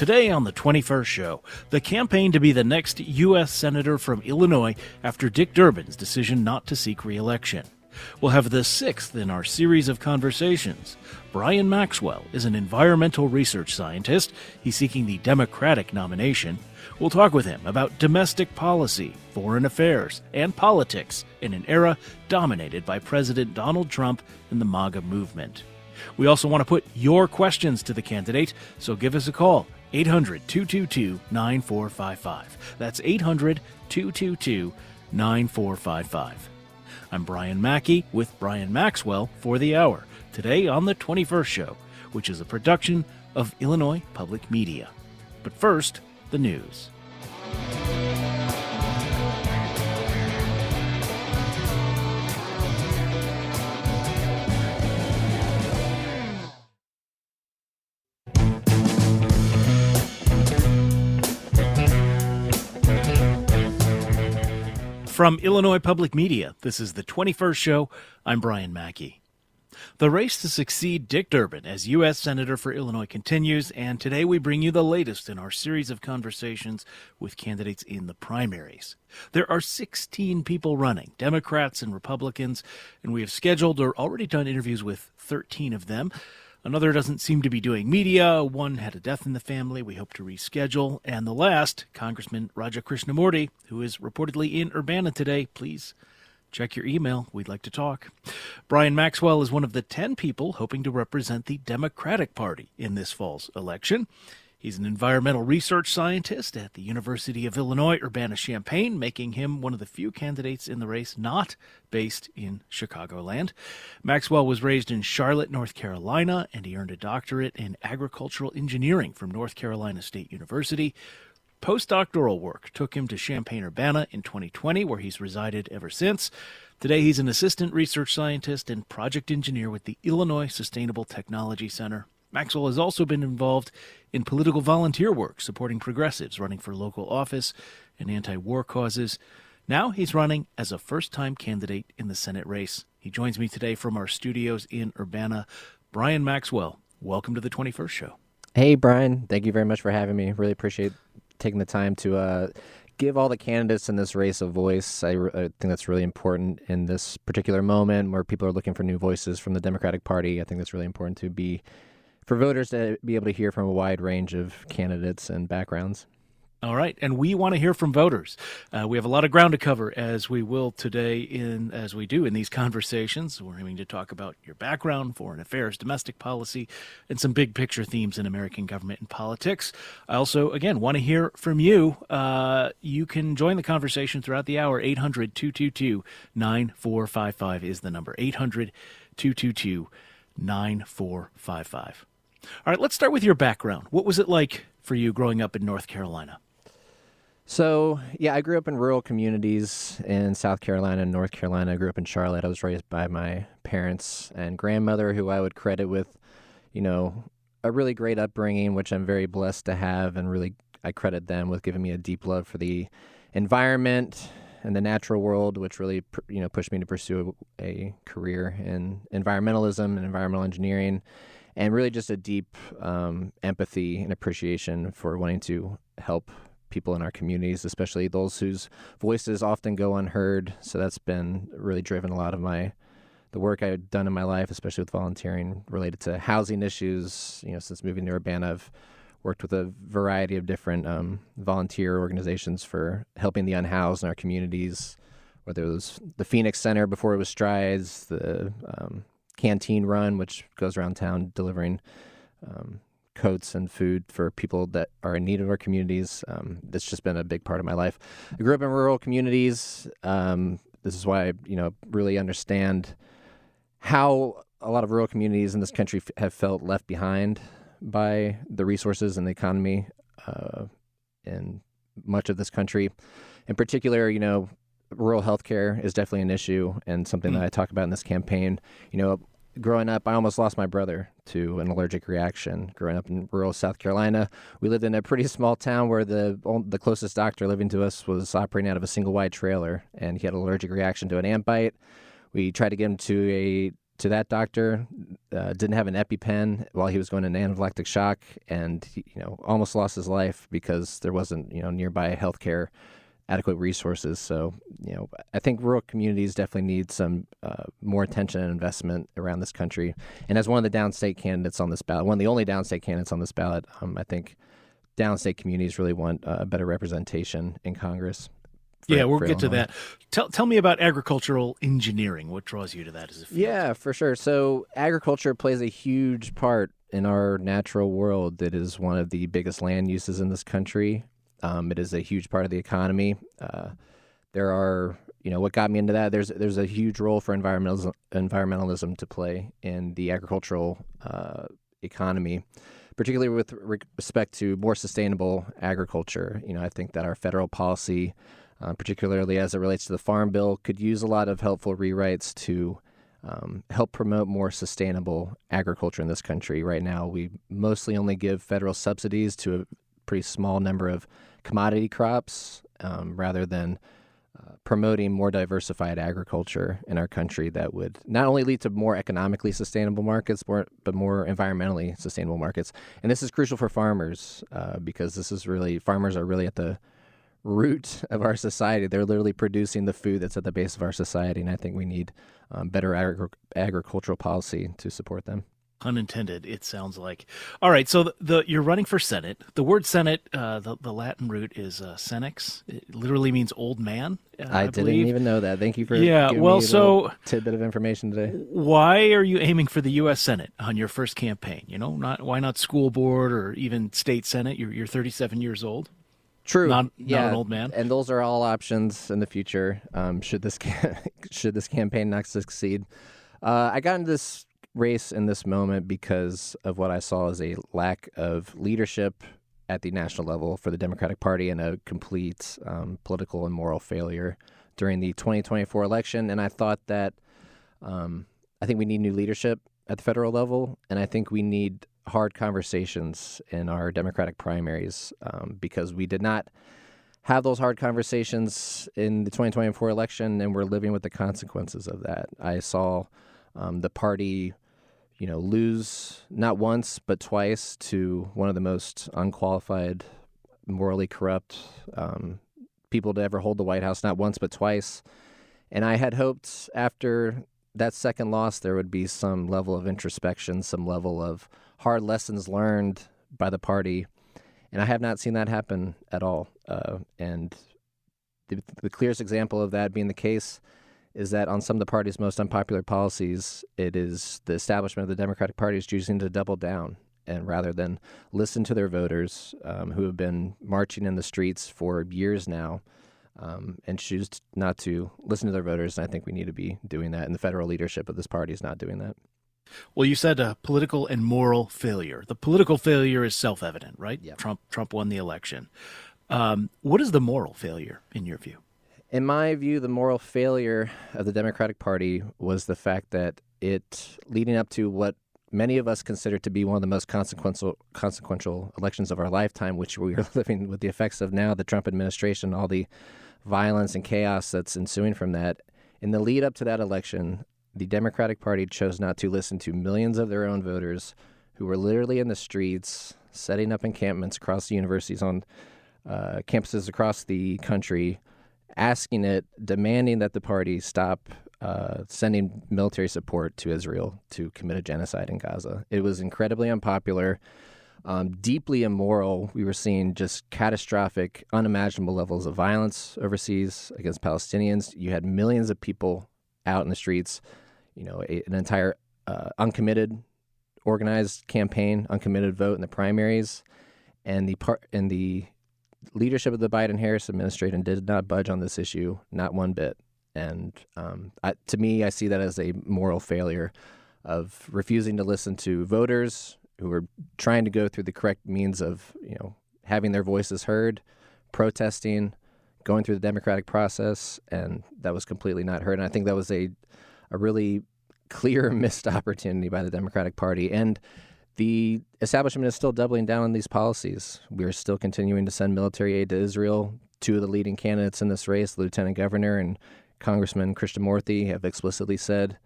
Today on the 21st Show, the campaign to be the next U.S. Senator from Illinois after Dick Durbin's decision not to seek re-election. We'll have the sixth in our series of conversations. Bryan Maxwell is an environmental research scientist. He's seeking the Democratic nomination. We'll talk with him about domestic policy, foreign affairs, and politics in an era dominated by President Donald Trump and the MAGA movement. We also want to put your questions to the candidate, so give us a call, 800-222-9455. That's 800-222-9455. I'm Brian Mackey with Bryan Maxwell for the Hour, today on the 21st Show, which is a production of Illinois Public Media. But first, the news. From Illinois Public Media, this is the 21st Show. I'm Brian Mackey. The race to succeed Dick Durbin as U.S. Senator for Illinois continues, and today we bring you the latest in our series of conversations with candidates in the primaries. There are 16 people running, Democrats and Republicans, and we have scheduled or already done interviews with 13 of them. Another doesn't seem to be doing media. One had a death in the family. We hope to reschedule. And the last, Congressman Raja Krishnamurti, who is reportedly in Urbana today. Please check your email. We'd like to talk. Bryan Maxwell is one of the 10 people hoping to represent the Democratic Party in this fall's election. He's an environmental research scientist at the University of Illinois, Urbana-Champaign, making him one of the few candidates in the race not based in Chicagoland. Maxwell was raised in Charlotte, North Carolina, and he earned a doctorate in agricultural engineering from North Carolina State University. Postdoctoral work took him to Champaign-Urbana in 2020, where he's resided ever since. Today, he's an assistant research scientist and project engineer with the Illinois Sustainable Technology Center. Maxwell has also been involved in political volunteer work, supporting progressives running for local office and anti-war causes. Now he's running as a first-time candidate in the Senate race. He joins me today from our studios in Urbana. Bryan Maxwell, welcome to the 21st Show. Hey, Brian. Thank you very much for having me. Really appreciate taking the time to give all the candidates in this race a voice. I think that's really important in this particular moment where people are looking for new voices from the Democratic Party. I think that's really important for voters to be able to hear from a wide range of candidates and backgrounds. All right, and we want to hear from voters. We have a lot of ground to cover, as we will today, as we do in these conversations. We're aiming to talk about your background, foreign affairs, domestic policy, and some big picture themes in American government and politics. I also, again, want to hear from you. You can join the conversation throughout the hour. 800-222-9455 is the number. 800-222-9455. All right, let's start with your background. What was it like for you growing up in North Carolina? So, I grew up in rural communities in South Carolina and North Carolina. I grew up in Charlotte. I was raised by my parents and grandmother, who I would credit with, a really great upbringing, which I'm very blessed to have, and really I credit them with giving me a deep love for the environment and the natural world, which really, pushed me to pursue a career in environmentalism and environmental engineering. And really just a deep empathy and appreciation for wanting to help people in our communities, especially those whose voices often go unheard. So that's been really driven a lot of the work I've done in my life, especially with volunteering related to housing issues. Since moving to Urbana, I've worked with a variety of different volunteer organizations for helping the unhoused in our communities, whether it was the Phoenix Center before it was Strides, the Canteen Run, which goes around town delivering coats and food for people that are in need of our communities. That's just been a big part of my life. I grew up in rural communities. This is why I, really understand how a lot of rural communities in this country have felt left behind by the resources and the economy in much of this country. In particular, rural healthcare is definitely an issue and something that I talk about in this campaign. Growing up, I almost lost my brother to an allergic reaction. Growing up in rural South Carolina, we lived in a pretty small town where the closest doctor living to us was operating out of a single wide trailer, and he had an allergic reaction to an ant bite. We tried to get him to a to that doctor, didn't have an EpiPen while he was going into anaphylactic shock, and he, almost lost his life because there wasn't, nearby healthcare adequate resources. So, I think rural communities definitely need some more attention and investment around this country. And as one of the downstate candidates on this ballot, one of the only downstate candidates on this ballot, I think downstate communities really want a better representation in Congress. We'll get to that. Tell me about agricultural engineering. What draws you to that as a field? Yeah, for sure. So agriculture plays a huge part in our natural world. It is one of the biggest land uses in this country. It is a huge part of the economy. There are, what got me into that, there's a huge role for environmentalism to play in the agricultural economy, particularly with respect to more sustainable agriculture. I think that our federal policy, particularly as it relates to the Farm Bill, could use a lot of helpful rewrites to help promote more sustainable agriculture in this country. Right now, we mostly only give federal subsidies to a pretty small number of commodity crops, rather than promoting more diversified agriculture in our country that would not only lead to more economically sustainable markets, but more environmentally sustainable markets. And this is crucial for farmers, because farmers are really at the root of our society. They're literally producing the food that's at the base of our society, and I think we need better agricultural policy to support them. Unintended, it sounds like. All right, so you're running for Senate. The word Senate, the Latin root is senex. It literally means old man. I didn't even know that. Thank you for giving me a little tidbit of information today. Why are you aiming for the U.S. Senate on your first campaign? Why not school board or even state Senate? You're 37 years old. True. Not an old man. And those are all options in the future. Should this campaign not succeed? I got into this race in this moment because of what I saw as a lack of leadership at the national level for the Democratic Party and a complete political and moral failure during the 2024 election. And I thought that I think we need new leadership at the federal level, and I think we need hard conversations in our Democratic primaries, because we did not have those hard conversations in the 2024 election, and we're living with the consequences of that. I saw the party lose not once but twice to one of the most unqualified, morally corrupt people to ever hold the White House, not once but twice. And I had hoped after that second loss there would be some level of introspection, some level of hard lessons learned by the party. And I have not seen that happen at all. And the clearest example of that being the case is that on some of the party's most unpopular policies, it is the establishment of the Democratic Party is choosing to double down, and rather than listen to their voters who have been marching in the streets for years now, and choose not to listen to their voters. And I think we need to be doing that, and the federal leadership of this party is not doing that. Well, you said political and moral failure. The political failure is self-evident, right? Yep. Trump won the election. What is the moral failure in your view? In my view, the moral failure of the Democratic Party was the fact that it, leading up to what many of us consider to be one of the most consequential elections of our lifetime, which we are living with the effects of now, the Trump administration, all the violence and chaos that's ensuing from that. In the lead up to that election, the Democratic Party chose not to listen to millions of their own voters who were literally in the streets, setting up encampments across the universities on campuses across the country, demanding that the party stop sending military support to Israel to commit a genocide in Gaza. It was incredibly unpopular, deeply immoral. We were seeing just catastrophic, unimaginable levels of violence overseas against Palestinians. You had millions of people out in the streets, an entire uncommitted, organized campaign, uncommitted vote in the primaries, and the leadership of the Biden-Harris administration did not budge on this issue, not one bit. And to me, I see that as a moral failure of refusing to listen to voters who are trying to go through the correct means of, having their voices heard, protesting, going through the democratic process, and that was completely not heard. And I think that was a really clear missed opportunity by the Democratic Party. And the establishment is still doubling down on these policies. We are still continuing to send military aid to Israel. Two of the leading candidates in this race, the Lieutenant Governor and Congressman Krishnamurthy, have explicitly said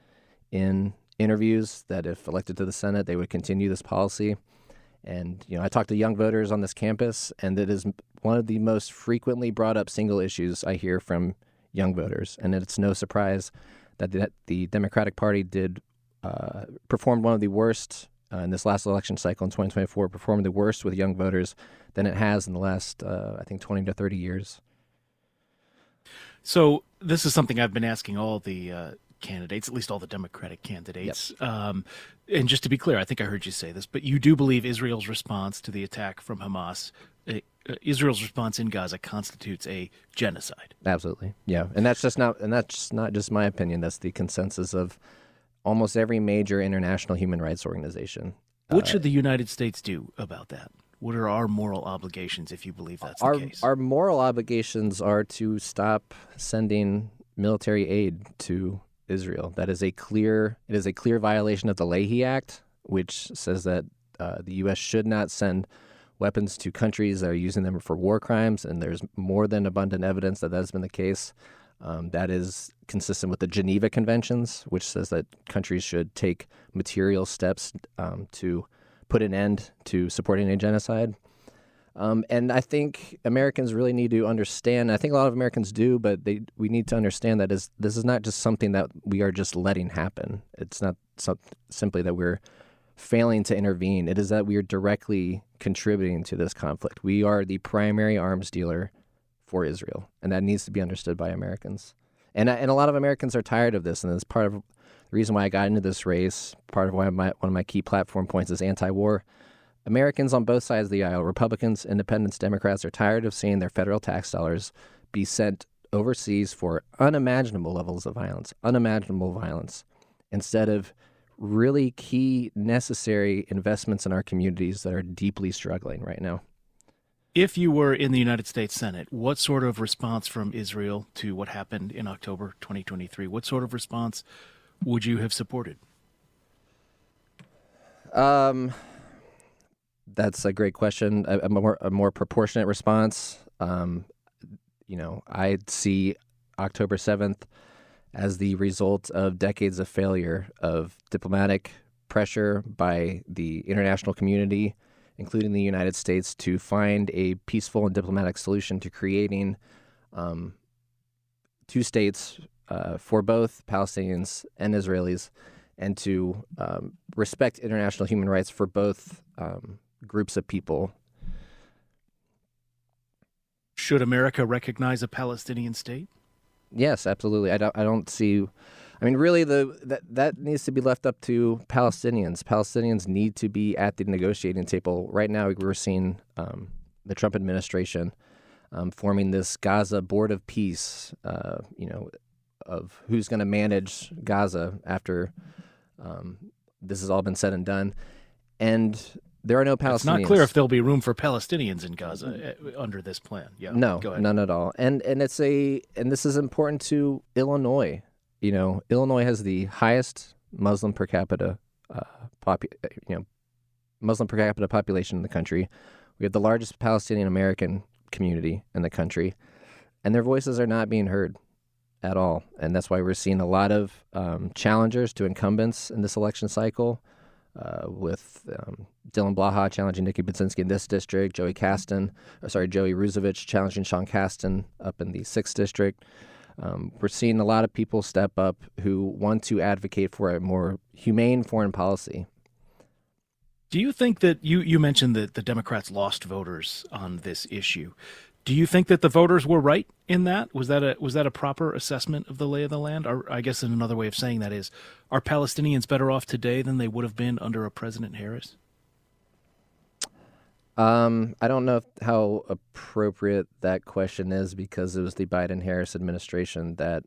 in interviews that if elected to the Senate, they would continue this policy. And, I talked to young voters on this campus, and it is one of the most frequently brought up single issues I hear from young voters. And it's no surprise that the Democratic Party performed one of the worst in this last election cycle in 2024, performed the worst with young voters than it has in the last, I think, 20 to 30 years. So this is something I've been asking all the candidates, at least all the Democratic candidates. Yep. And just to be clear, I think I heard you say this, but you do believe Israel's response to the attack from Hamas, Israel's response in Gaza constitutes a genocide. Absolutely. Yeah. And that's not just my opinion. That's the consensus of almost every major international human rights organization. What should the United States do about that? What are our moral obligations if you believe that's the case? Our moral obligations are to stop sending military aid to Israel. It is a clear violation of the Leahy Act, which says that the U.S. should not send weapons to countries that are using them for war crimes, and there's more than abundant evidence that has been the case. That is consistent with the Geneva Conventions, which says that countries should take material steps to put an end to supporting a genocide. And I think Americans really need to understand, I think a lot of Americans do, but we need to understand that this is not just something that we are just letting happen. It's not simply that we're failing to intervene. It is that we are directly contributing to this conflict. We are the primary arms dealer for Israel, and that needs to be understood by Americans. And a lot of Americans are tired of this, and it's part of the reason why I got into this race, part of why one of my key platform points is anti-war. Americans on both sides of the aisle, Republicans, Independents, Democrats, are tired of seeing their federal tax dollars be sent overseas for unimaginable levels of violence, instead of really key, necessary investments in our communities that are deeply struggling right now. If you were in the United States Senate, what sort of response from Israel to what happened in October 2023, what sort of response would you have supported? That's a great question. A more proportionate response. I'd see October 7th as the result of decades of failure of diplomatic pressure by the international community, including the United States, to find a peaceful and diplomatic solution to creating two states for both Palestinians and Israelis, and to respect international human rights for both groups of people. Should America recognize a Palestinian state? Yes, absolutely. I don't see. I mean, really, that needs to be left up to Palestinians. Palestinians need to be at the negotiating table. Right now, we're seeing the Trump administration forming this Gaza Board of Peace, of who's going to manage Gaza after this has all been said and done. And there are no Palestinians. It's not clear if there'll be room for Palestinians in Gaza under this plan. Yeah, no, go ahead. None at all. And this is important to Illinois. Illinois has the highest Muslim per capita population in the country. We have the largest Palestinian American community in the country, and their voices are not being heard at all. And that's why we're seeing a lot of challengers to incumbents in this election cycle, with Dylan Blaha challenging Nikki Budzinski in this district, Joey Roosevich challenging Sean Casten up in the 6th district. We're seeing a lot of people step up who want to advocate for a more humane foreign policy. Do you think that you mentioned that the Democrats lost voters on this issue? Do you think that the voters were right in that? Was that a proper assessment of the lay of the land? Or I guess another way of saying that is, are Palestinians better off today than they would have been under a President Harris? I don't know how appropriate that question is, because it was the Biden-Harris administration that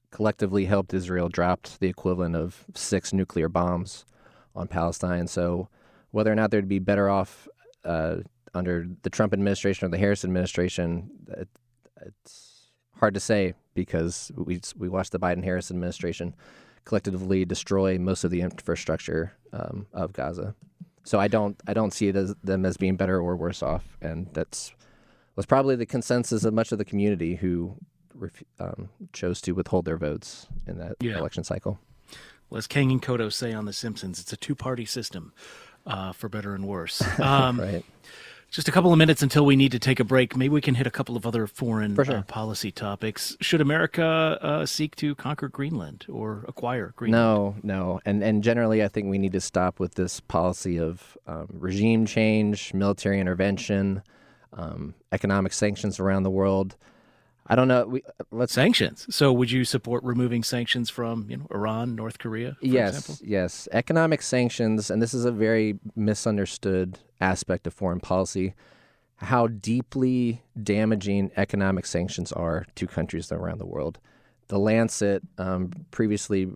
collectively helped Israel drop the equivalent of 6 nuclear bombs on Palestine. So whether or not they'd be better off under the Trump administration or the Harris administration, it's hard to say, because we watched the Biden-Harris administration collectively destroy most of the infrastructure of Gaza. So I don't see it as them as being better or worse off, and was probably the consensus of much of the community who chose to withhold their votes in that election cycle. Well, as Kang and Kodo say on The Simpsons, it's a two-party system, for better and worse. Right. Just a couple of minutes until we need to take a break. Maybe we can hit a couple of other foreign For sure. policy topics. Should America seek to conquer Greenland or acquire Greenland? No. And generally, I think we need to stop with this policy of regime change, military intervention, economic sanctions around the world. I don't know. Let's Sanctions. So would you support removing sanctions from Iran, North Korea, for example? Yes. Economic sanctions, and this is a very misunderstood aspect of foreign policy, how deeply damaging economic sanctions are to countries around the world. The Lancet previously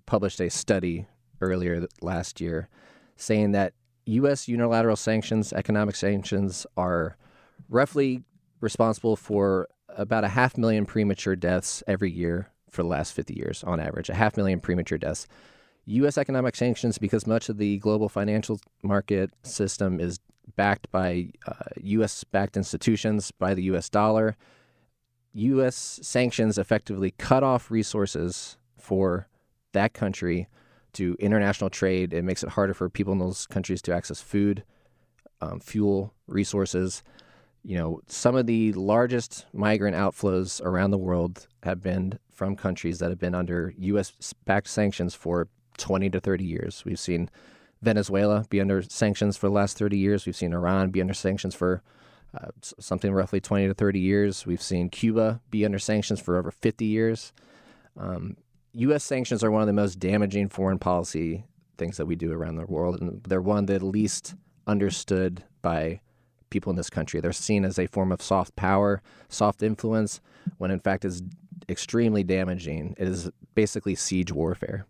published a study earlier last year saying that U.S. unilateral sanctions, economic sanctions, are roughly responsible for about 500,000 premature deaths every year for the last 50 years, on average, 500,000 premature deaths. U.S. economic sanctions, because much of the global financial market system is backed by U.S.-backed institutions, by the U.S. dollar, U.S. sanctions effectively cut off resources for that country to international trade. It makes it harder for people in those countries to access food, fuel, resources. Some of the largest migrant outflows around the world have been from countries that have been under U.S.-backed sanctions for 20 to 30 years. We've seen Venezuela be under sanctions for the last 30 years. We've seen Iran be under sanctions for something roughly 20 to 30 years. We've seen Cuba be under sanctions for over 50 years. U.S. sanctions are one of the most damaging foreign policy things that we do around the world, and they're one of the least understood by people in this country. They're seen as a form of soft power, soft influence, when in fact it's extremely damaging. It is basically siege warfare.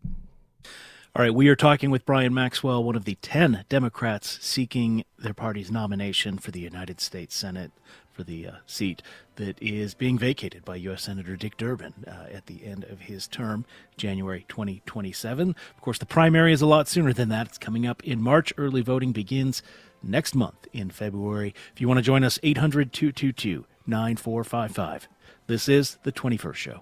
All right, we are talking with Bryan Maxwell, one of the 10 Democrats seeking their party's nomination for the United States Senate for the seat that is being vacated by U.S. Senator Dick Durbin at the end of his term, January 2027. Of course, the primary is a lot sooner than that. It's coming up in March. Early voting begins next month in February. If you want to join us, 800-222-9455. This is The 21st Show.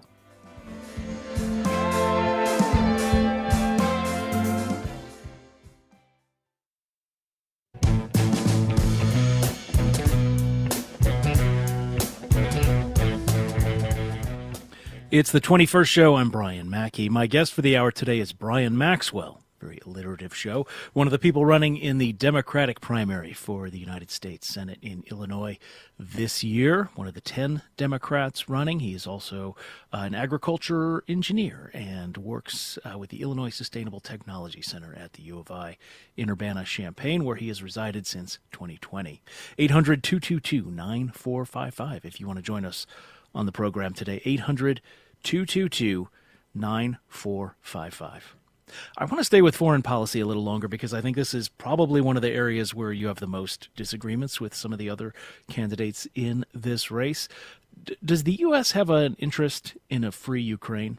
It's The 21st Show. I'm Brian Mackey. My guest for the hour today is Bryan Maxwell. Very alliterative show. One of the people running in the Democratic primary for the United States Senate in Illinois this year. One of the 10 Democrats running. He is also an agriculture engineer and works with the Illinois Sustainable Technology Center at the U of I in Urbana-Champaign, where he has resided since 2020. 800-222-9455 if you want to join us on the program today. 800-222-9455. I want to stay with foreign policy a little longer because I think this is probably one of the areas where you have the most disagreements with some of the other candidates in this race. Does the U.S. have an interest in a free Ukraine?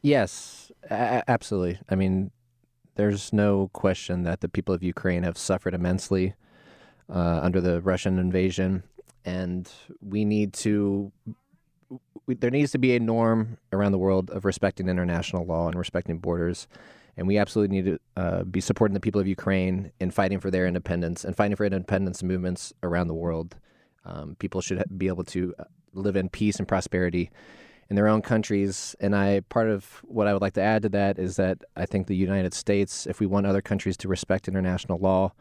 Yes, absolutely. I mean, there's no question that the people of Ukraine have suffered immensely under the Russian invasion, and there needs to be a norm around the world of respecting international law and respecting borders. And we absolutely need to be supporting the people of Ukraine in fighting for their independence and fighting for independence movements around the world. People should be able to live in peace and prosperity in their own countries. And part of what I would like to add to that is that I think the United States, if we want other countries to respect international law,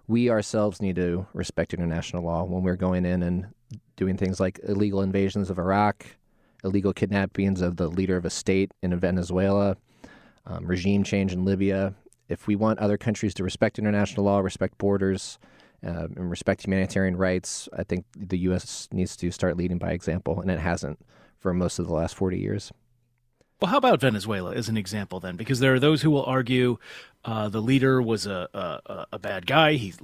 we ourselves need to respect international law when we're going in and doing things like illegal invasions of Iraq, illegal kidnappings of the leader of a state in Venezuela, regime change in Libya. If we want other countries to respect international law, respect borders, and respect humanitarian rights, I think the U.S. needs to start leading by example, and it hasn't for most of the last 40 years. Well, how about Venezuela as an example then? Because there are those who will argue the leader was a bad guy. He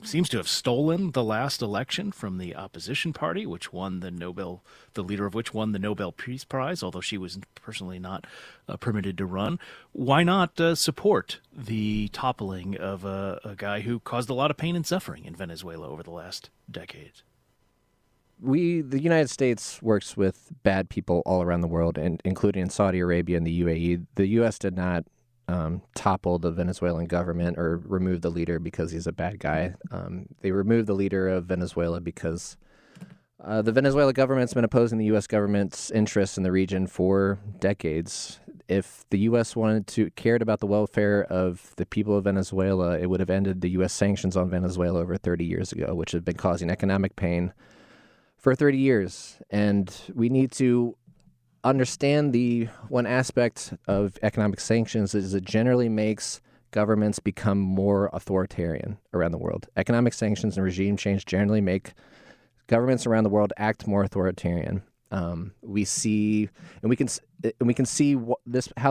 seems to have stolen the last election from the opposition party, which won the leader of which won the Nobel Peace Prize, although she was personally not permitted to run. Why not support the toppling of a guy who caused a lot of pain and suffering in Venezuela over the last decade? the United States works with bad people all around the world, and including in Saudi Arabia and the UAE. The U.S. did not topple the Venezuelan government or remove the leader because he's a bad guy. They removed the leader of Venezuela because the Venezuela government's been opposing the U.S. government's interests in the region for decades. If the U.S. cared about the welfare of the people of Venezuela, it would have ended the U.S. sanctions on Venezuela over 30 years ago, which have been causing economic pain for 30 years. And we need to understand the one aspect of economic sanctions is it generally makes governments become more authoritarian around the world. Economic sanctions and regime change generally make governments around the world act more authoritarian. We see how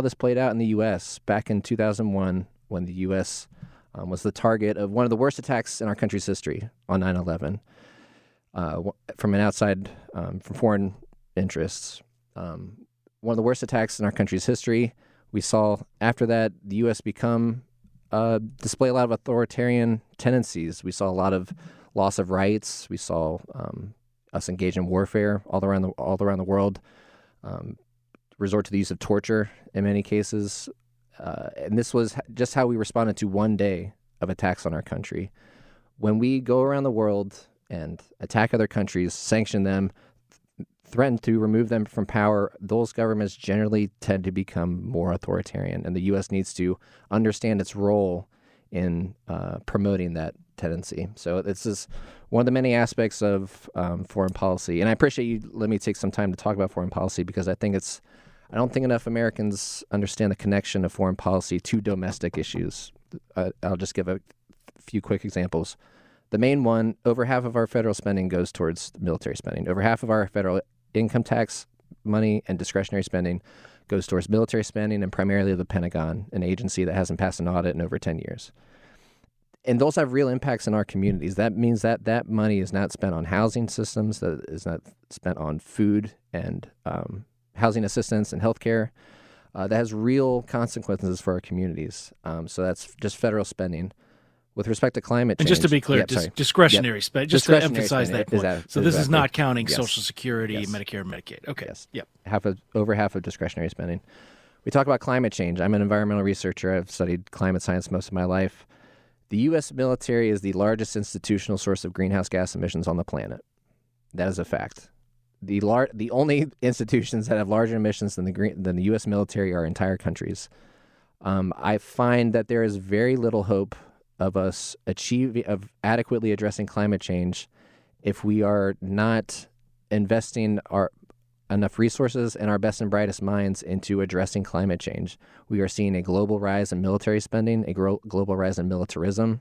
this played out in the U.S. back in 2001 when the U.S. Was the target of one of the worst attacks in our country's history on 9/11 from an outside, from foreign interests. One of the worst attacks in our country's history. We saw after that the U.S. display a lot of authoritarian tendencies. We saw a lot of loss of rights. We saw us engage in warfare all around the world, resort to the use of torture in many cases. And this was just how we responded to one day of attacks on our country. When we go around the world and attack other countries, sanction them, threaten to remove them from power, those governments generally tend to become more authoritarian. And the U.S. needs to understand its role in promoting that tendency. So this is one of the many aspects of foreign policy. And I appreciate you let me take some time to talk about foreign policy because I don't think enough Americans understand the connection of foreign policy to domestic issues. I'll just give a few quick examples. The main one, over half of our federal spending goes towards military spending. Over half of our federal income tax money and discretionary spending goes towards military spending and primarily the Pentagon, an agency that hasn't passed an audit in over 10 years. And those have real impacts in our communities. That means that money is not spent on housing systems, that is not spent on food and housing assistance and healthcare. That has real consequences for our communities. So that's just federal spending. With respect to climate change. And just to be clear, discretionary spending, just to emphasize that point. So this is not counting Social Security, Medicare, Medicaid. Okay. Yes. Yep. Over half of discretionary spending. We talk about climate change. I'm an environmental researcher. I've studied climate science most of my life. The U.S. military is the largest institutional source of greenhouse gas emissions on the planet. That is a fact. The only institutions that have larger emissions than the U.S. military are entire countries. I find that there is very little hope of us adequately addressing climate change if we are not investing enough resources and our best and brightest minds into addressing climate change. We are seeing a global rise in military spending, a global rise in militarism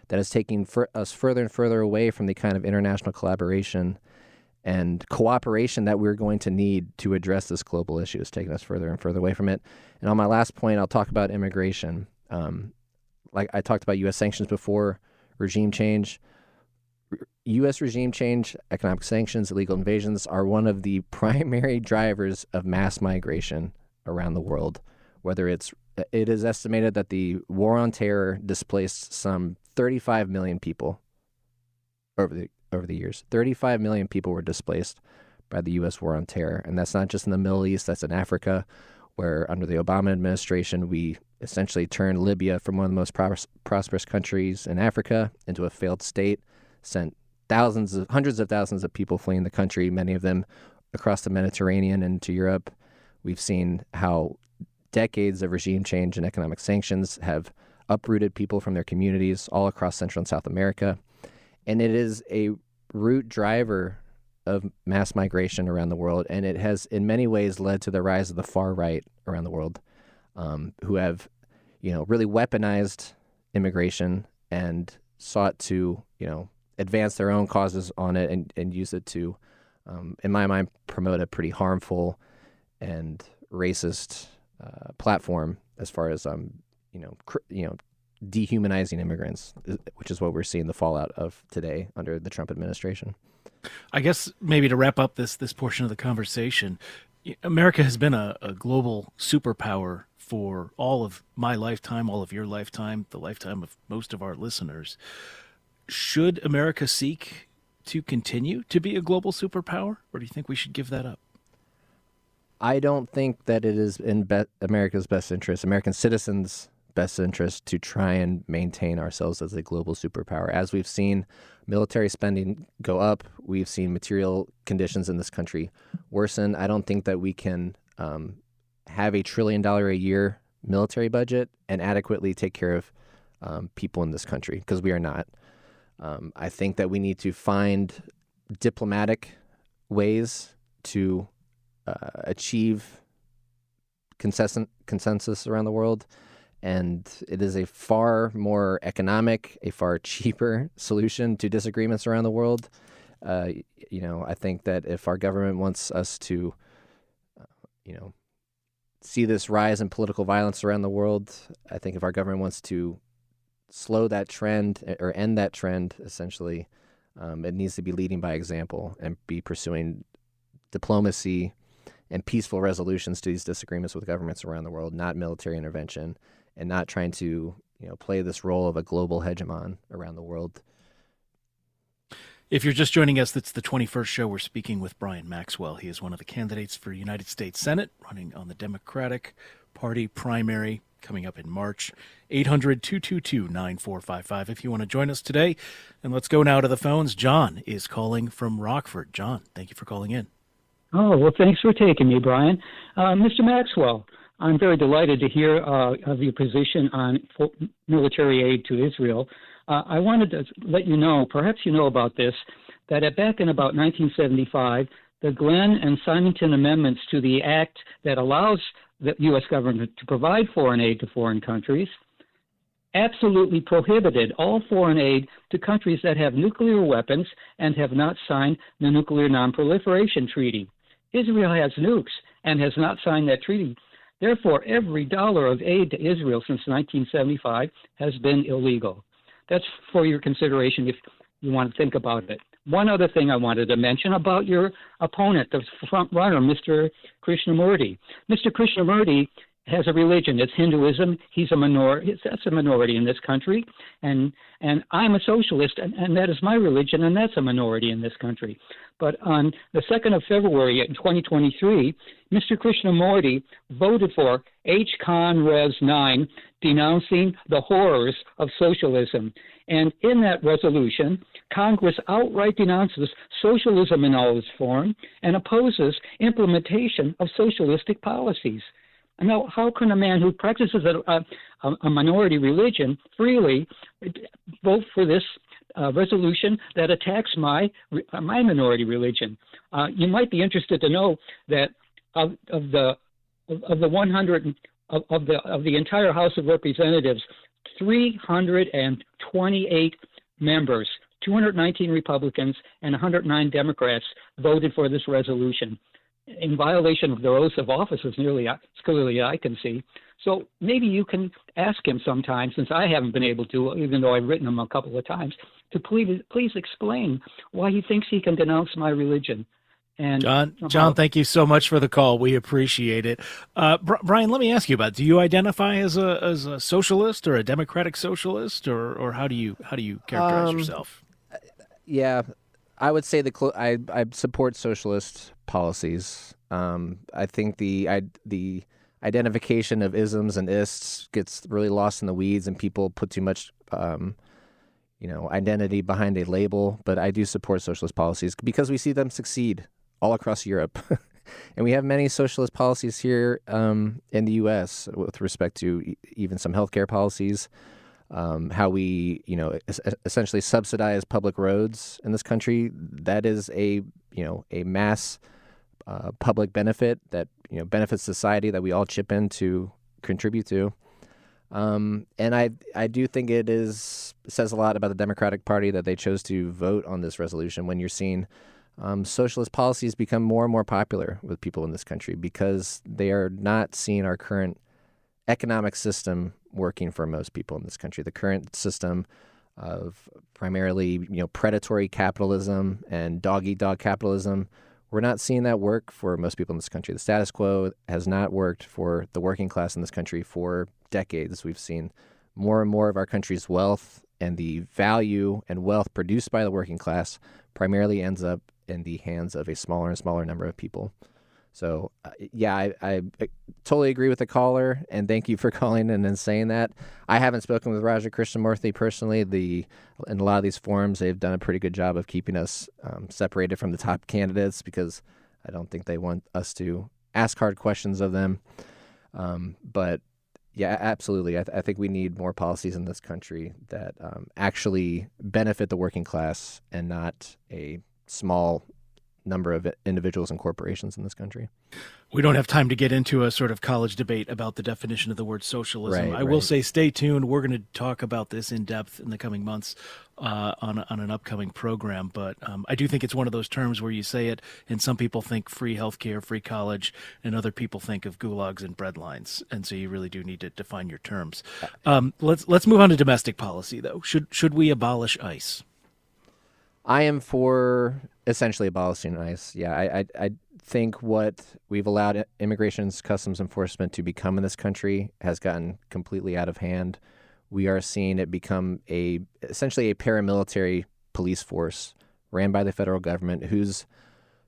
that is taking us further and further away from the kind of international collaboration and cooperation that we're going to need to address this global issue. It's taking us further and further away from it. And on my last point, I'll talk about immigration. Like I talked about U.S. sanctions before, regime change. U.S. regime change, economic sanctions, illegal invasions are one of the primary drivers of mass migration around the world. It is estimated that the war on terror displaced some 35 million people over the years. 35 million people were displaced by the U.S. war on terror. And that's not just in the Middle East, that's in Africa, where under the Obama administration, we essentially turned Libya from one of the most prosperous countries in Africa into a failed state, sent hundreds of thousands of people fleeing the country, many of them across the Mediterranean and to Europe. We've seen how decades of regime change and economic sanctions have uprooted people from their communities all across Central and South America. And it is a root driver of mass migration around the world, and it has in many ways led to the rise of the far right around the world, who have, really weaponized immigration and sought to, advance their own causes on it and use it to, in my mind, promote a pretty harmful and racist platform as far as dehumanizing immigrants, which is what we're seeing the fallout of today under the Trump administration. I guess maybe to wrap up this portion of the conversation, America has been a global superpower for all of my lifetime, all of your lifetime, the lifetime of most of our listeners. Should America seek to continue to be a global superpower, or do you think we should give that up? I don't think that it is in America's best interest, American citizens' best interest, to try and maintain ourselves as a global superpower. As we've seen military spending go up, we've seen material conditions in this country worsen. I don't think that we can have $1 trillion a year military budget and adequately take care of people in this country, because we are not. I think that we need to find diplomatic ways to achieve consensus around the world, and it is a far more economic, a far cheaper solution to disagreements around the world. I think that if our government wants us to, see this rise in political violence around the world, I think if our government wants to slow that trend or end that trend, essentially, it needs to be leading by example and be pursuing diplomacy and peaceful resolutions to these disagreements with governments around the world, not military intervention, and not trying to, play this role of a global hegemon around the world. If you're just joining us, it's the 21st show. We're speaking with Bryan Maxwell. He is one of the candidates for United States Senate, running on the Democratic Party primary coming up in March. 800-222-9455 if you want to join us today. And let's go now to the phones. John is calling from Rockford. John, thank you for calling in. Oh, well, thanks for taking me, Brian. Mr. Maxwell, I'm very delighted to hear of your position on military aid to Israel. I wanted to let you know, perhaps you know about this, that back in about 1975, the Glenn and Symington amendments to the act that allows the U.S. government to provide foreign aid to foreign countries absolutely prohibited all foreign aid to countries that have nuclear weapons and have not signed the Nuclear Non-Proliferation Treaty. Israel has nukes and has not signed that treaty. Therefore, every dollar of aid to Israel since 1975 has been illegal. That's for your consideration if you want to think about it. One other thing I wanted to mention about your opponent, the front runner, Mr. Krishnamurti. Mr. Krishnamurti has a religion. It's Hinduism. He's a minority. That's a minority in this country. And I'm a socialist, and that is my religion, and that's a minority in this country. But on the 2nd of February in 2023, Mr. Krishnamurti voted for H. Con. Res. 9, denouncing the horrors of socialism. And in that resolution, Congress outright denounces socialism in all its form and opposes implementation of socialistic policies. Now, how can a man who practices a minority religion freely vote for this resolution that attacks my minority religion? You might be interested to know that of the 100 of the entire House of Representatives, 328 members, 219 Republicans and 109 Democrats voted for this resolution, in violation of their oaths of office, as clearly I can see. So maybe you can ask him sometime, since I haven't been able to, even though I've written him a couple of times, to please explain why he thinks he can denounce my religion. And John, thank you so much for the call. We appreciate it. Brian, let me ask you about, do you identify as a socialist or a democratic socialist, or how do you characterize yourself? Yeah, I would say I support socialist policies. I think the identification of isms and ists gets really lost in the weeds, and people put too much identity behind a label. But I do support socialist policies because we see them succeed all across Europe. And we have many socialist policies here in the U.S. with respect to even some healthcare policies. How we, essentially subsidize public roads in this country. That is a mass public benefit that, benefits society that we all chip in to contribute to. And I do think it says a lot about the Democratic Party that they chose to vote on this resolution when you're seeing socialist policies become more and more popular with people in this country, because they are not seeing our current economic system working for most people in this country. The current system of primarily, predatory capitalism and dog-eat-dog capitalism, we're not seeing that work for most people in this country. The status quo has not worked for the working class in this country for decades. We've seen more and more of our country's wealth and the value and wealth produced by the working class primarily ends up in the hands of a smaller and smaller number of people. So, I totally agree with the caller, and thank you for calling in and saying that. I haven't spoken with Raja Krishnamurthy personally. In a lot of these forums, they've done a pretty good job of keeping us separated from the top candidates, because I don't think they want us to ask hard questions of them. But yeah, absolutely. I think we need more policies in this country that actually benefit the working class and not a small number of individuals and corporations in this country. We don't have time to get into a sort of college debate about the definition of the word socialism. Right, I will say stay tuned. We're going to talk about this in depth in the coming months on an upcoming program. But I do think it's one of those terms where you say it and some people think free healthcare, free college, and other people think of gulags and breadlines. And so you really do need to define your terms. Let's move on to domestic policy, though. Should we abolish ICE? I am for essentially abolishing ICE. Yeah, I think what we've allowed Immigration Customs Enforcement to become in this country has gotten completely out of hand. We are seeing it become essentially a paramilitary police force ran by the federal government whose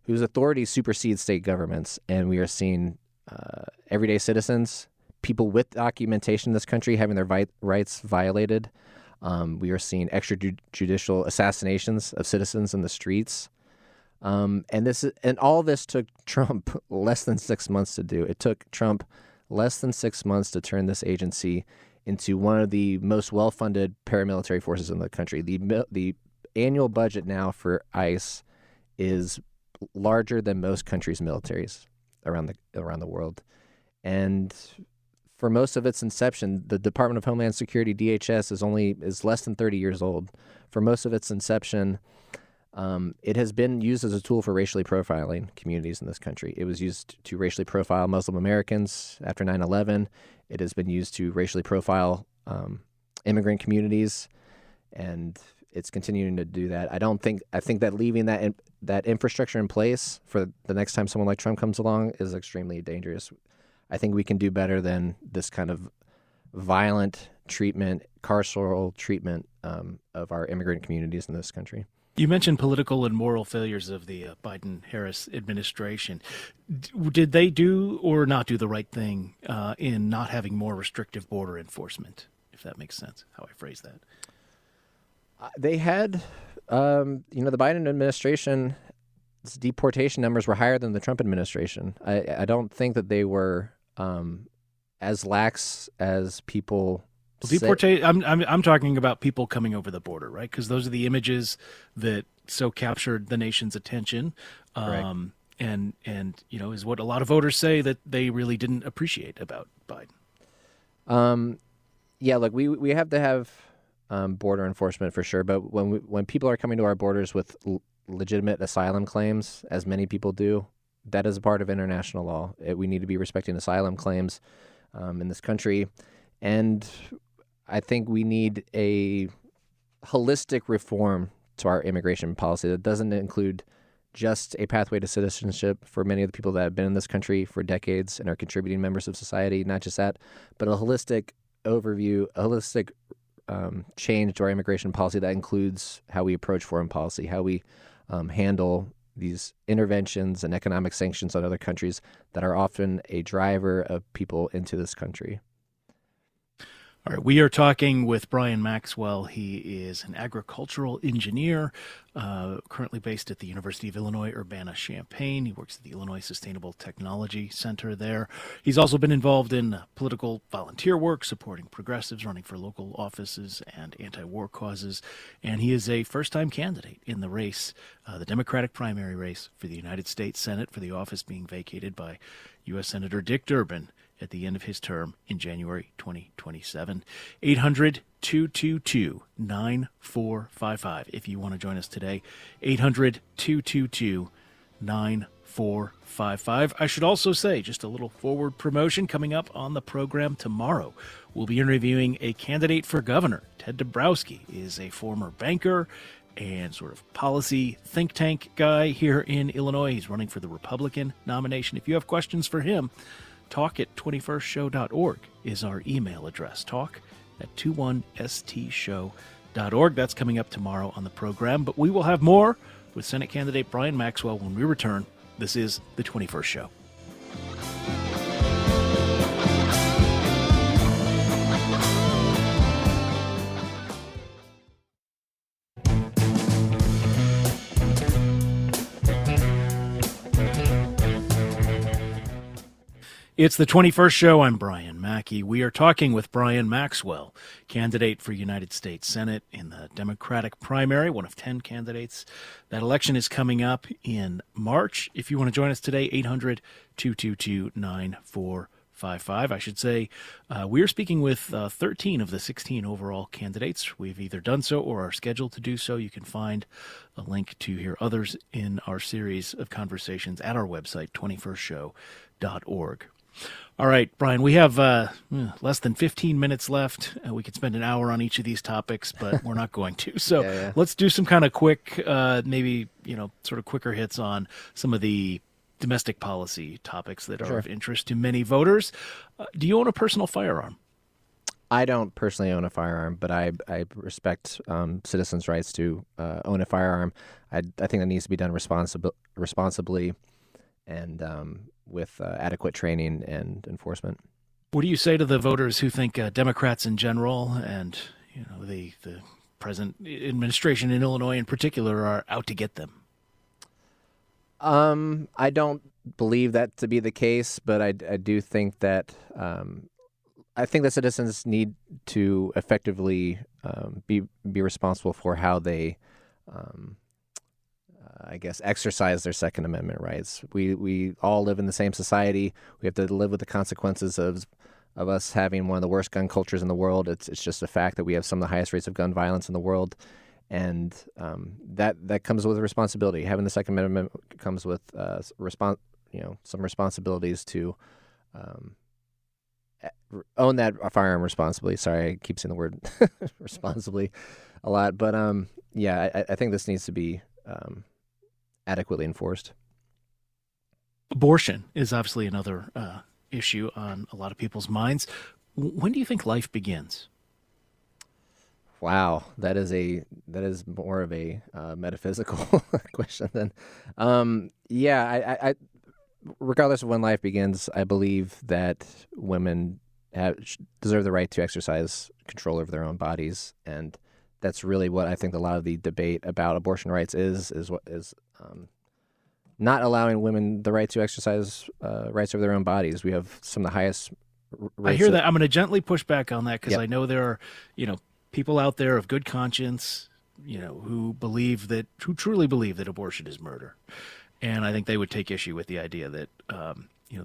authority supersedes state governments. And we are seeing everyday citizens, people with documentation in this country, having their rights violated. We are seeing extrajudicial assassinations of citizens in the streets. And all this took Trump less than 6 months to do. It took Trump less than 6 months to turn this agency into one of the most well-funded paramilitary forces in the country. The annual budget now for ICE is larger than most countries' militaries around the world. And for most of its inception, the Department of Homeland Security, DHS, is less than 30 years old. For most of its inception, it has been used as a tool for racially profiling communities in this country. It was used to racially profile Muslim Americans after 9/11. It has been used to racially profile immigrant communities, and it's continuing to do that. I think that leaving that infrastructure in place for the next time someone like Trump comes along is extremely dangerous. I think we can do better than this kind of violent treatment, carceral treatment of our immigrant communities in this country. You mentioned political and moral failures of the Biden-Harris administration. Did they do or not do the right thing in not having more restrictive border enforcement, if that makes sense, how I phrase that? They had, the Biden administration's deportation numbers were higher than the Trump administration. I don't think that they were as lax as people say. I'm talking about people coming over the border, right? Because those are the images that so captured the nation's attention, and is what a lot of voters say that they really didn't appreciate about Biden. Look, we have to have border enforcement for sure, but when people are coming to our borders with legitimate asylum claims, as many people do, that is a part of international law. We need to be respecting asylum claims in this country. And I think we need a holistic reform to our immigration policy that doesn't include just a pathway to citizenship for many of the people that have been in this country for decades and are contributing members of society, not just that, but a holistic overview, a holistic change to our immigration policy that includes how we approach foreign policy, how we handle these interventions and economic sanctions on other countries that are often a driver of people into this country. All right, we are talking with Bryan Maxwell. He is an agricultural engineer, currently based at the University of Illinois Urbana-Champaign. He works at the Illinois Sustainable Technology Center there. He's also been involved in political volunteer work, supporting progressives, running for local offices and anti-war causes. And he is a first-time candidate in the race, the Democratic primary race for the United States Senate, for the office being vacated by U.S. Senator Dick Durbin at the end of his term in January 2027. 800-222-9455 if you want to join us today. 800-222-9455. I should also say, just a little forward promotion coming up on the program tomorrow. We'll be interviewing a candidate for governor. Ted Dabrowski is a former banker and sort of policy think tank guy here in Illinois. He's running for the Republican nomination. If you have questions for him, talk@21stshow.org is our email address. Talk@21stshow.org. socialist.org. That's coming up tomorrow on the program, but we will have more with Senate candidate Bryan Maxwell when we return. This is the 21st Show. It's the 21st Show. I'm Brian Mackey. We are talking with Bryan Maxwell, candidate for United States Senate in the Democratic primary, one of 10 candidates. That election is coming up in March. If you want to join us today, 800-222-9455. I should say we are speaking with 13 of the 16 overall candidates. We've either done so or are scheduled to do so. You can find a link to hear others in our series of conversations at our website, 21stshow.org. All right, Bryan, we have less than 15 minutes left. We could spend an hour on each of these topics, but we're not going to. So Let's do some kind of quick, maybe, sort of quicker hits on some of the domestic policy topics that are of interest to many voters. Do you own a personal firearm? I don't personally own a firearm, but I respect citizens' rights to own a firearm. I think that needs to be done responsibly and with adequate training and enforcement. What do you say to the voters who think Democrats in general and the present administration in Illinois in particular are out to get them? I don't believe that to be the case, but I do think that I think that citizens need to effectively be responsible for how they exercise their Second Amendment rights. We all live in the same society. We have to live with the consequences of us having one of the worst gun cultures in the world. It's just a fact that we have some of the highest rates of gun violence in the world, and that comes with a responsibility. Having the Second Amendment comes with some responsibilities to own that firearm responsibly. Sorry, I keep saying the word responsibly a lot, but I think this needs to be adequately enforced. Abortion is obviously another issue on a lot of people's minds. When do you think life begins? Wow, that is more of a metaphysical question than. I regardless of when life begins, I believe that women deserve the right to exercise control over their own bodies, and that's really what I think a lot of the debate about abortion rights is not allowing women the right to exercise rights over their oin bodies. We have some of the highest rates. I hear that. I'm going to gently push back on that because I know there are, people out there of good conscience, who truly believe that abortion is murder. And I think they would take issue with the idea that,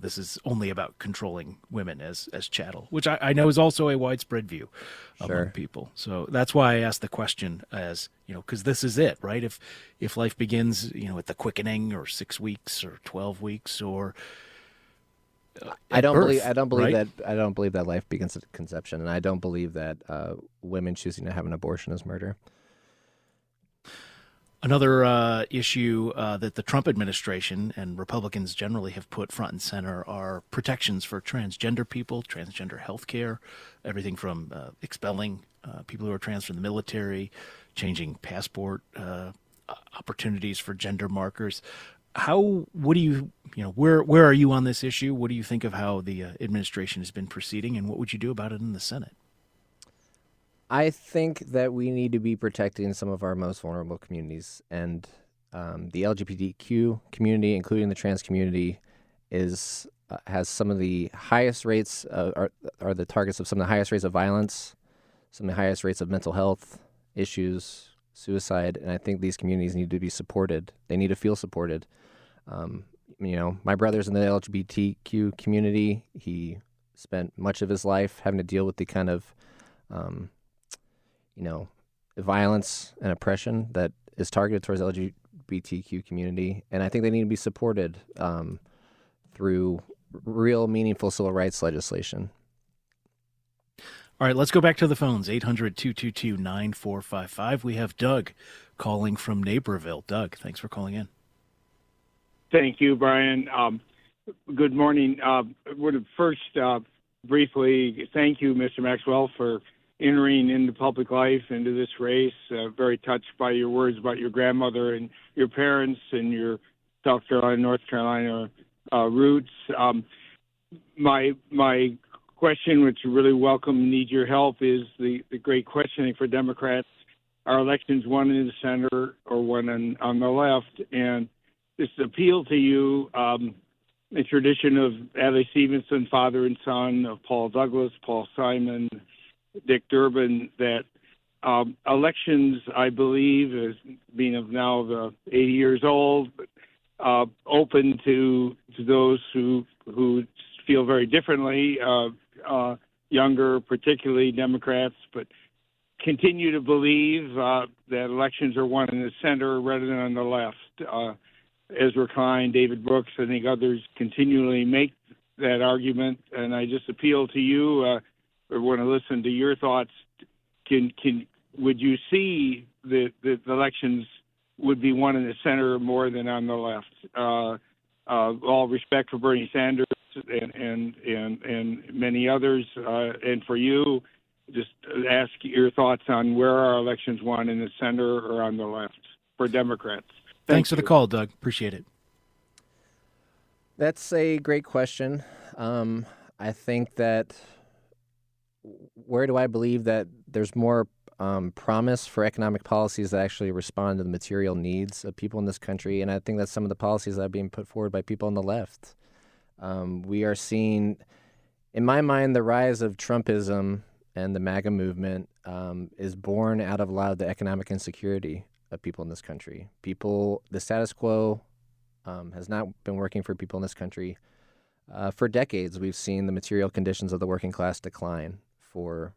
this is only about controlling women as chattel, which I know is also a widespread view among people. So that's why I asked the question as, because this is it, right? If life begins, at the quickening or 6 weeks or 12 weeks or I don't believe right? I don't believe that life begins at conception, and I don't believe that women choosing to have an abortion is murder. Another issue that the Trump administration and Republicans generally have put front and center are protections for transgender people, transgender health care, everything from expelling people who are trans from the military, changing passport opportunities for gender markers. Where are you on this issue? What do you think of how the administration has been proceeding, and what would you do about it in the Senate? I think that we need to be protecting some of our most vulnerable communities, and the LGBTQ community, including the trans community, has some of the highest rates, are the targets of some of the highest rates of violence, some of the highest rates of mental health issues, suicide, and I think these communities need to be supported. They need to feel supported. My brother's in the LGBTQ community. He spent much of his life having to deal with the kind of violence and oppression that is targeted towards the LGBTQ community. And I think they need to be supported through real, meaningful civil rights legislation. All right, let's go back to the phones, 800-222-9455. We have Doug calling from Naperville. Doug, thanks for calling in. Thank you, Brian. Good morning. Would first briefly thank you, Mr. Maxwell, for entering into public life, into this race. Very touched by your words about your grandmother and your parents and your South Carolina, North Carolina roots. My question, which I really welcome and need your help, is the great questioning for Democrats. Are elections won in the center or won on the left? And this appeal to you, a tradition of Adlai Stevenson, father and son, of Paul Douglas, Paul Simon, Dick Durbin, that elections, I believe, as being of now the 80 years old, open to those who feel very differently, younger, particularly Democrats, but continue to believe that elections are won in the center rather than on the left. Ezra Klein, David Brooks, I think others continually make that argument, and I just appeal to you. I want to listen to your thoughts. Would you see that the elections would be won in the center more than on the left? All respect for Bernie Sanders and many others, and for you, just ask your thoughts on where our elections won, in the center or on the left for Democrats. Thanks for the call, Doug. Appreciate it. That's a great question. I think that where do I believe that there's more promise for economic policies that actually respond to the material needs of people in this country? And I think that's some of the policies that are being put forward by people on the left. We are seeing, in my mind, the rise of Trumpism and the MAGA movement is born out of a lot of the economic insecurity of people in this country. The status quo has not been working for people in this country. For decades, we've seen the material conditions of the working class decline for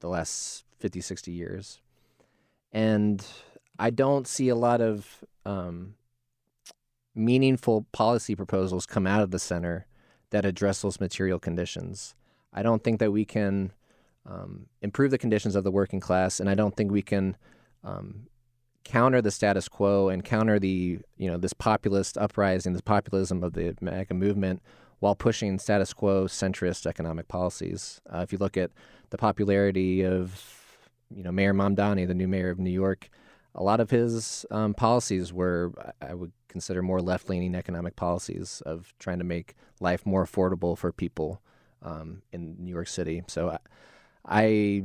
the last 50, 60 years. And I don't see a lot of meaningful policy proposals come out of the center that address those material conditions. I don't think that we can improve the conditions of the working class, and I don't think we can counter the status quo and counter the this populist uprising, this populism of the MAGA movement, while pushing status quo centrist economic policies. If you look at the popularity of Mayor Mamdani, the new mayor of New York, a lot of his policies were, I would consider, more left-leaning economic policies of trying to make life more affordable for people in New York City. So I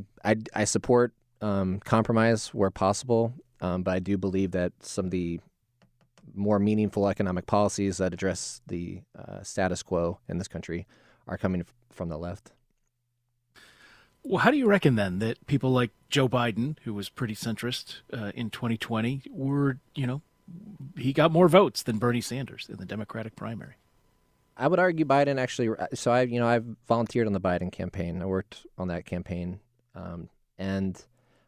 support compromise where possible, but I do believe that some of the more meaningful economic policies that address the status quo in this country are coming from the left. Well, how do you reckon then that people like Joe Biden, who was pretty centrist in 2020, he got more votes than Bernie Sanders in the Democratic primary? I would argue Biden actually. So I've volunteered on the Biden campaign. I worked on that campaign, and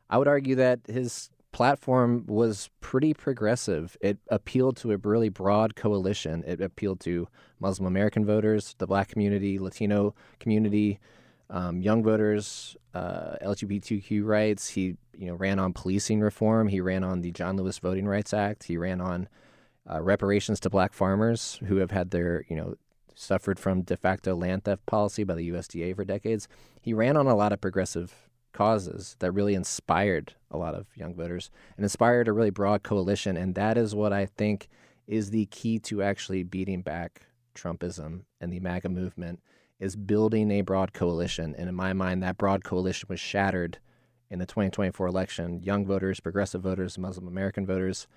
I would argue that his platform was pretty progressive. It appealed to a really broad coalition. It appealed to Muslim American voters, the Black community, Latino community, young voters, LGBTQ rights. He ran on policing reform. He ran on the John Lewis Voting Rights Act. He ran on reparations to Black farmers who have had their suffered from de facto land theft policy by the USDA for decades. He ran on a lot of progressive causes that really inspired a lot of young voters and inspired a really broad coalition. And that is what I think is the key to actually beating back Trumpism and the MAGA movement, is building a broad coalition. And in my mind, that broad coalition was shattered in the 2024 election. Young voters, progressive voters, Muslim American voters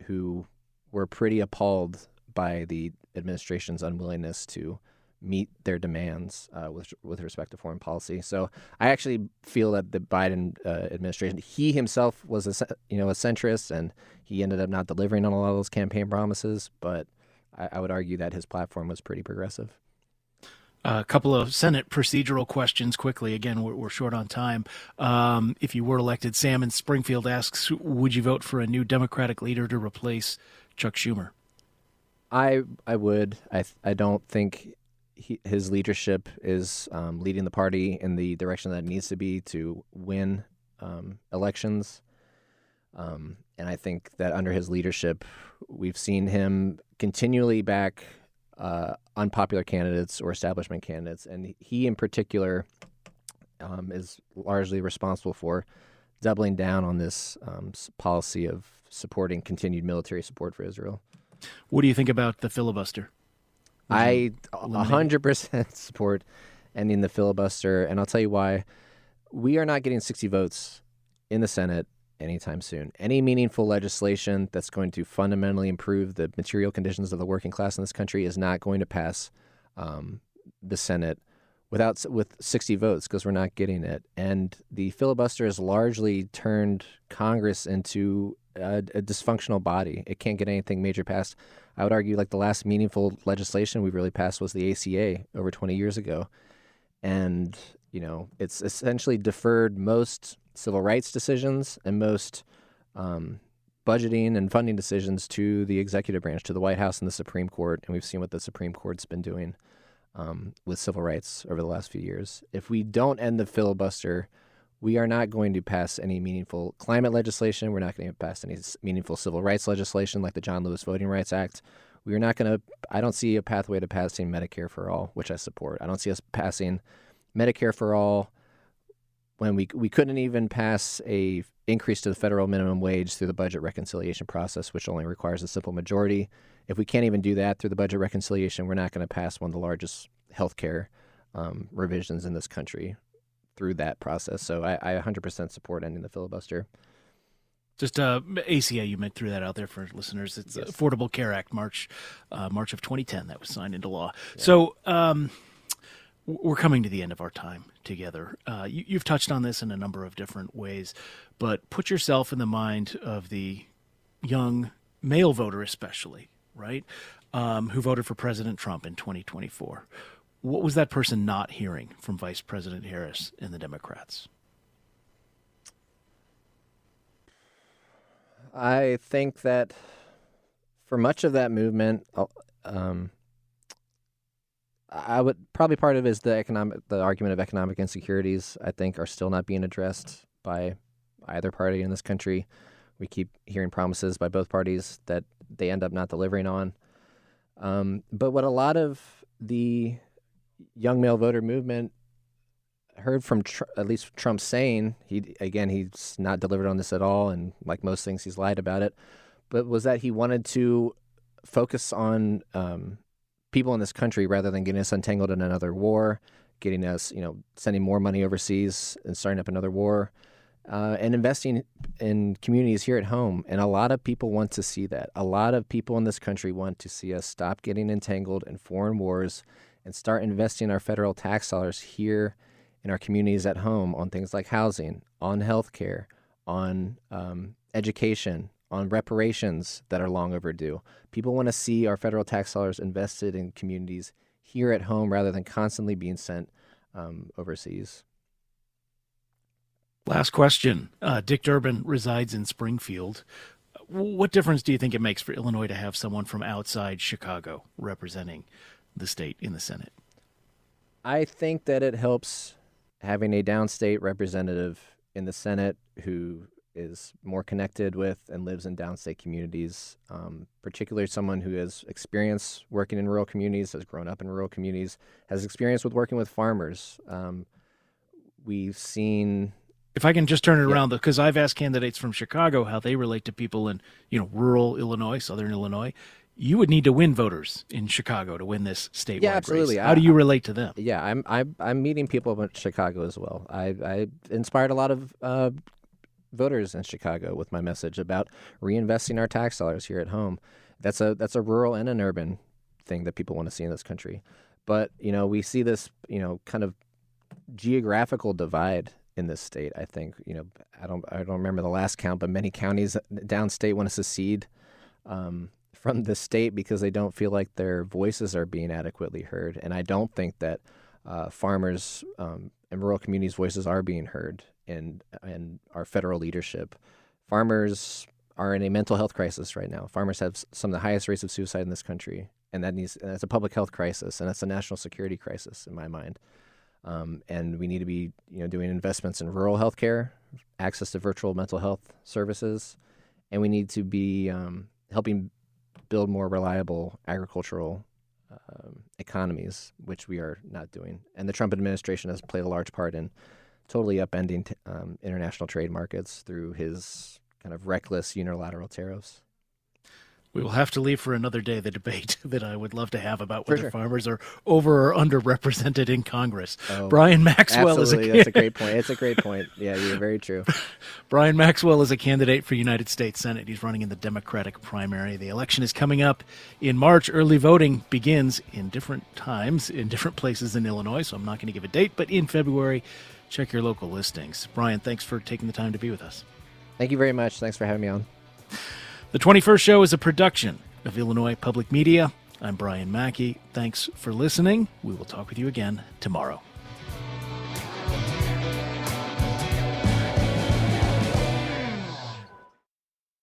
who were pretty appalled by the administration's unwillingness to meet their demands with respect to foreign policy. So I actually feel that the Biden administration, he himself was a centrist, and he ended up not delivering on a lot of those campaign promises. But I would argue that his platform was pretty progressive. A couple of Senate procedural questions quickly. Again, we're short on time. If you were elected, Sam in Springfield asks, would you vote for a new Democratic leader to replace Chuck Schumer? I would. I don't think his leadership is leading the party in the direction that it needs to be to win elections. And I think that under his leadership, we've seen him continually back unpopular candidates or establishment candidates. And he in particular is largely responsible for doubling down on this policy of supporting continued military support for Israel. What do you think about the filibuster? I 100% support ending the filibuster, and I'll tell you why. We are not getting 60 votes in the Senate anytime soon. Any meaningful legislation that's going to fundamentally improve the material conditions of the working class in this country is not going to pass the Senate with 60 votes, because we're not getting it. And the filibuster has largely turned Congress into a dysfunctional body. It can't get anything major passed. I would argue like the last meaningful legislation we really passed was the ACA over 20 years ago. And, it's essentially deferred most civil rights decisions and most budgeting and funding decisions to the executive branch, to the White House and the Supreme Court. And we've seen what the Supreme Court's been doing with civil rights over the last few years. If we don't end the filibuster, we are not going to pass any meaningful climate legislation. We're not going to pass any meaningful civil rights legislation like the John Lewis Voting Rights Act. We are not going to, I don't see a pathway to passing Medicare for all, which I support. I don't see us passing Medicare for all when we couldn't even pass a increase to the federal minimum wage through the budget reconciliation process, which only requires a simple majority. If we can't even do that through the budget reconciliation, we're not going to pass one of the largest healthcare revisions in this country through that process. So I 100% support ending the filibuster. Just ACA, you threw that out there for listeners. It's the Affordable Care Act, March of 2010, that was signed into law. Yeah. So we're coming to the end of our time together. You've touched on this in a number of different ways, but put yourself in the mind of the young male voter especially, right, who voted for President Trump in 2024. What was that person not hearing from Vice President Harris and the Democrats? I think that for much of that movement, I would probably part of it is the argument of economic insecurities, I think, are still not being addressed by either party in this country. We keep hearing promises by both parties that they end up not delivering on. But what a lot of the young male voter movement heard from at least Trump saying, he's not delivered on this at all, and like most things, he's lied about it, but was that he wanted to focus on people in this country rather than getting us untangled in another war, getting us, sending more money overseas and starting up another war, and investing in communities here at home. And a lot of people want to see that. A lot of people in this country want to see us stop getting entangled in foreign wars and start investing our federal tax dollars here in our communities at home on things like housing, on healthcare, on education, on reparations that are long overdue. People want to see our federal tax dollars invested in communities here at home rather than constantly being sent overseas. Last question. Dick Durbin resides in Springfield. What difference do you think it makes for Illinois to have someone from outside Chicago representing the state in the Senate? I think that it helps having a downstate representative in the Senate who is more connected with and lives in downstate communities, particularly someone who has experience working in rural communities, has grown up in rural communities, has experience with working with farmers. We've seen... If I can just turn it around, because I've asked candidates from Chicago how they relate to people in, rural Illinois, southern Illinois. You would need to win voters in Chicago to win this statewide absolutely. race. How do you relate to them? Yeah, I'm meeting people in Chicago as well. I inspired a lot of voters in Chicago with my message about reinvesting our tax dollars here at home. That's a rural and an urban thing that people want to see in this country. But we see this kind of geographical divide in this state. I think I don't remember the last count, but many counties downstate want to secede from the state because they don't feel like their voices are being adequately heard. And I don't think that farmers and rural communities' voices are being heard in our federal leadership. Farmers are in a mental health crisis right now. Farmers have some of the highest rates of suicide in this country, and that's a public health crisis, and that's a national security crisis in my mind. And we need to be doing investments in rural health care, access to virtual mental health services, and we need to be helping build more reliable agricultural economies, which we are not doing. And the Trump administration has played a large part in totally upending international trade markets through his kind of reckless unilateral tariffs. We will have to leave for another day the debate that I would love to have about For whether sure. farmers are over or underrepresented in Congress. Oh, Bryan Maxwell absolutely. That's a great point. It's a great point. Yeah, you're very true. Bryan Maxwell is a candidate for United States Senate. He's running in the Democratic primary. The election is coming up in March. Early voting begins in different times in different places in Illinois, so I'm not going to give a date, but in February, check your local listings. Bryan, thanks for taking the time to be with us. Thank you very much. Thanks for having me on. The 21st Show is a production of Illinois Public Media. I'm Brian Mackey. Thanks for listening. We will talk with you again tomorrow.